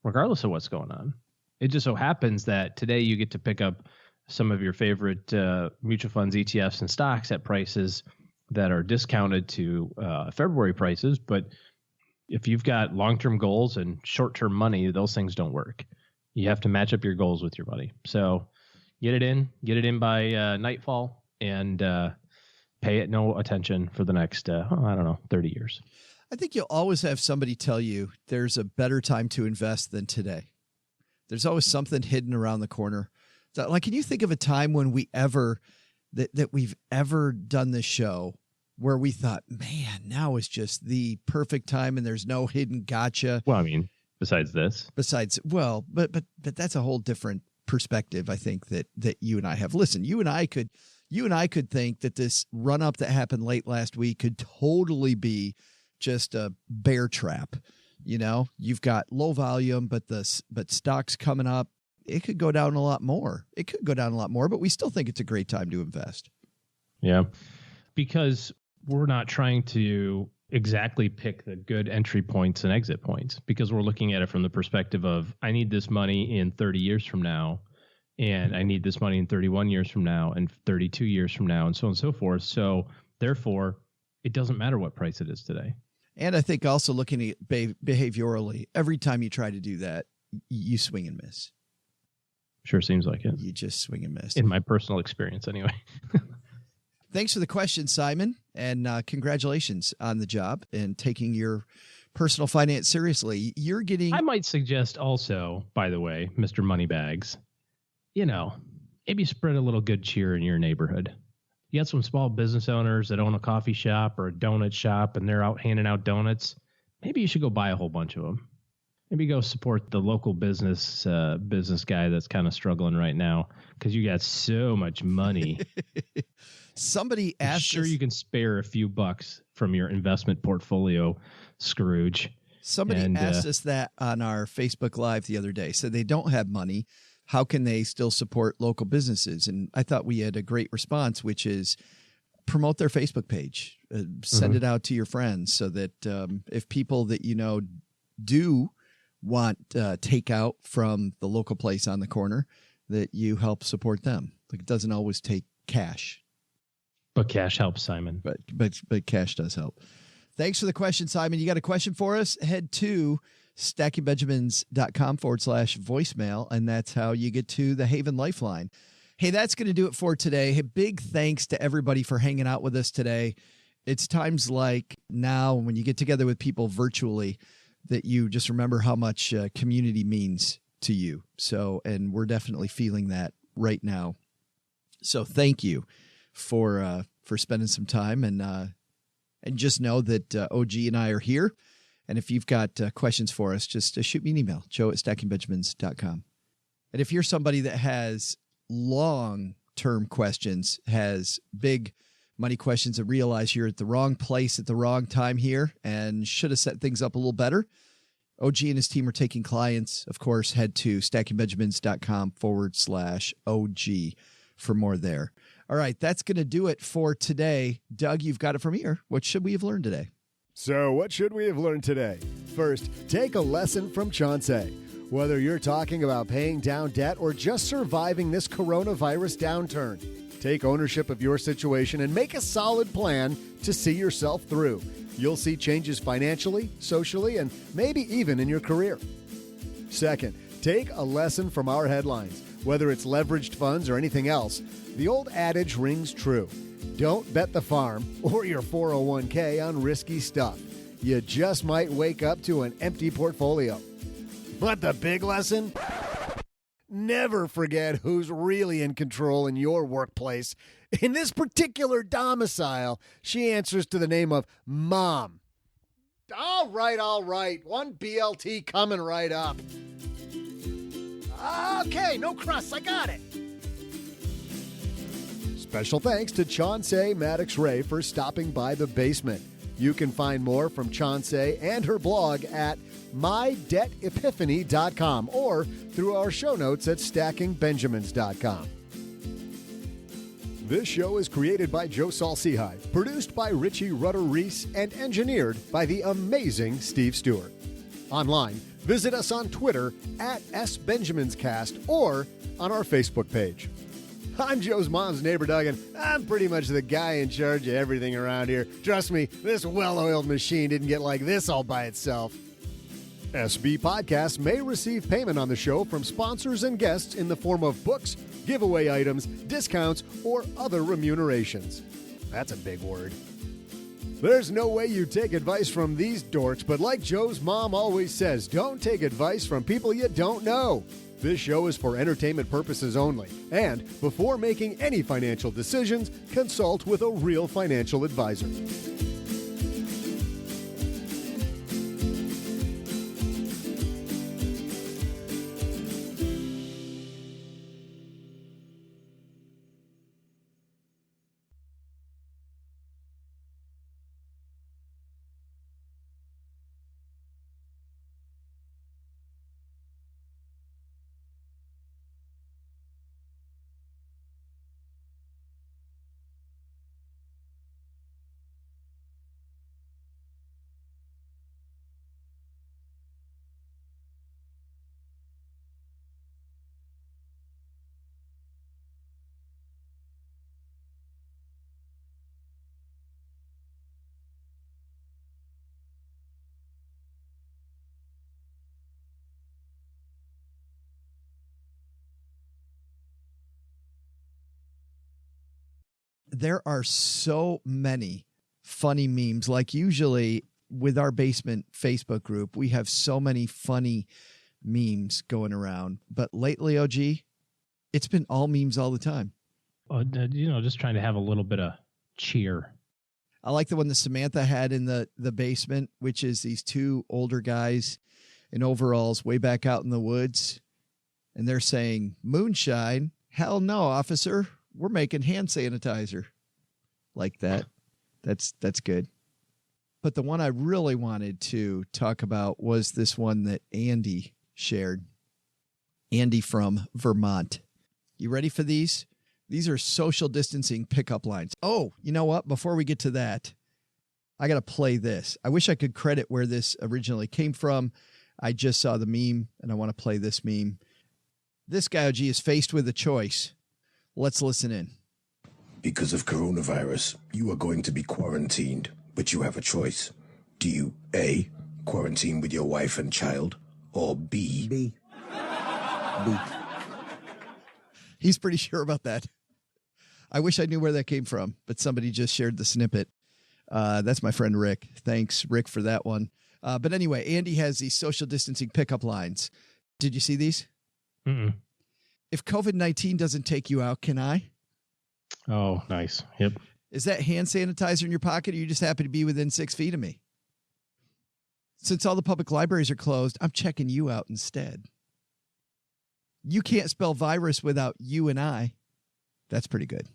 regardless of what's going on. It just so happens that today you get to pick up some of your favorite mutual funds, ETFs, and stocks at prices that are discounted to February prices. But if you've got long-term goals and short-term money, those things don't work. You have to match up your goals with your money. So get it in by nightfall, and pay it no attention for the next, 30 years. I think you'll always have somebody tell you there's a better time to invest than today. There's always something hidden around the corner. So, can you think of a time when we've ever done this show where we thought, man, now is just the perfect time and there's no hidden gotcha? Well, I mean, besides this. But that's a whole different perspective, I think, that you and I have. Listen, you and I could think that this run up that happened late last week could totally be just a bear trap. You've got low volume, but stocks coming up. It could go down a lot more. But we still think it's a great time to invest. Yeah, because we're not trying to exactly pick the good entry points and exit points, because we're looking at it from the perspective of, I need this money in 30 years from now, and I need this money in 31 years from now, and 32 years from now, and so on and so forth. So therefore, it doesn't matter what price it is today. And I think also looking at behaviorally, every time you try to do that, you swing and miss. Sure seems like it. You just swing and miss. In my personal experience, anyway. Thanks for the question, Simon, and congratulations on the job and taking your personal finance seriously. I might suggest also, by the way, Mr. Moneybags, maybe spread a little good cheer in your neighborhood. You got some small business owners that own a coffee shop or a donut shop, and they're out handing out donuts. Maybe you should go buy a whole bunch of them. Maybe go support the local business guy that's kind of struggling right now, because you got so much money. Somebody asked, sure, you can spare a few bucks from your investment portfolio, Scrooge. Somebody asked us that on our Facebook Live the other day. So they don't have money, how can they still support local businesses? And I thought we had a great response, which is promote their Facebook page, send it out to your friends so that if people that you know do want takeout from the local place on the corner, that you help support them. Like, it doesn't always take cash. But cash helps, Simon. But cash does help. Thanks for the question, Simon. You got a question for us? Head to stackingbenjamins.com/voicemail, and that's how you get to the Haven Lifeline. Hey, that's going to do it for today. Hey, big thanks to everybody for hanging out with us today. It's times like now when you get together with people virtually that you just remember how much community means to you. So, and we're definitely feeling that right now. So thank you for spending some time, and just know that OG and I are here. And if you've got questions for us, just shoot me an email, joe@stackingbenjamins.com. And if you're somebody that has long-term questions, has big money questions, and realize you're at the wrong place at the wrong time here and should have set things up a little better, OG and his team are taking clients. Of course, head to stackingbenjamins.com/OG for more there. All right, that's going to do it for today. Doug, you've got it from here. What should we have learned today? So what should we have learned today? First, take a lesson from Chonce. Whether you're talking about paying down debt or just surviving this coronavirus downturn, take ownership of your situation and make a solid plan to see yourself through. You'll see changes financially, socially, and maybe even in your career. Second, take a lesson from our headlines. Whether it's leveraged funds or anything else, the old adage rings true. Don't bet the farm or your 401k on risky stuff. You just might wake up to an empty portfolio. But the big lesson? Never forget who's really in control in your workplace. In this particular domicile, she answers to the name of Mom. All right. One BLT coming right up. Okay, no crusts. I got it. Special thanks to Choncé Maddox Rhea for stopping by the basement. You can find more from Chonce and her blog at MyDebtEpiphany.com or through our show notes at stackingbenjamins.com. This show is created by Joe Salcihai, produced by Richie Rutter-Reese, and engineered by the amazing Steve Stewart. Online, visit us on Twitter at SBenjaminsCast or on our Facebook page. I'm Joe's mom's neighbor, Doug, and I'm pretty much the guy in charge of everything around here. Trust me, this well-oiled machine didn't get like this all by itself. SB Podcasts may receive payment on the show from sponsors and guests in the form of books, giveaway items, discounts, or other remunerations. That's a big word. There's no way you take advice from these dorks, but like Joe's mom always says, don't take advice from people you don't know. This show is for entertainment purposes only, and before making any financial decisions, consult with a real financial advisor. There are so many funny memes. Like usually with our basement Facebook group, we have so many funny memes going around. But lately, OG, it's been all memes all the time. Just trying to have a little bit of cheer. I like the one that Samantha had in the basement, which is these two older guys in overalls way back out in the woods. And they're saying, moonshine? Hell no, officer. We're making hand sanitizer. Like that. That's good. But the one I really wanted to talk about was this one that Andy shared. Andy from Vermont. You ready for these? These are social distancing pickup lines. Oh, you know what? Before we get to that, I got to play this. I wish I could credit where this originally came from. I just saw the meme, and I want to play this meme. This guy, OG, is faced with a choice. Let's listen in. Because of coronavirus, you are going to be quarantined, but you have a choice. Do you A, quarantine with your wife and child, or B? He's pretty sure about that. I wish I knew where that came from, but somebody just shared the snippet. That's my friend Rick. Thanks, Rick, for that one. But anyway, Andy has these social distancing pickup lines. Did you see these? Mm-mm. If COVID-19 doesn't take you out, can I? Oh, nice. Yep. Is that hand sanitizer in your pocket, or you just happen to be within 6 feet of me? Since all the public libraries are closed, I'm checking you out instead. You can't spell virus without you and I. That's pretty good.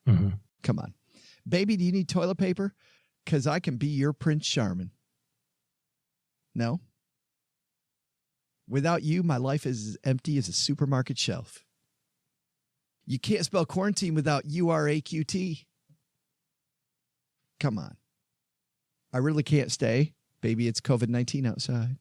Mm-hmm. Come on. Baby, do you need toilet paper? Because I can be your Prince Charming. No? Without you, my life is as empty as a supermarket shelf. You can't spell quarantine without URAQT. Come on. I really can't stay. Baby, it's COVID-19 outside.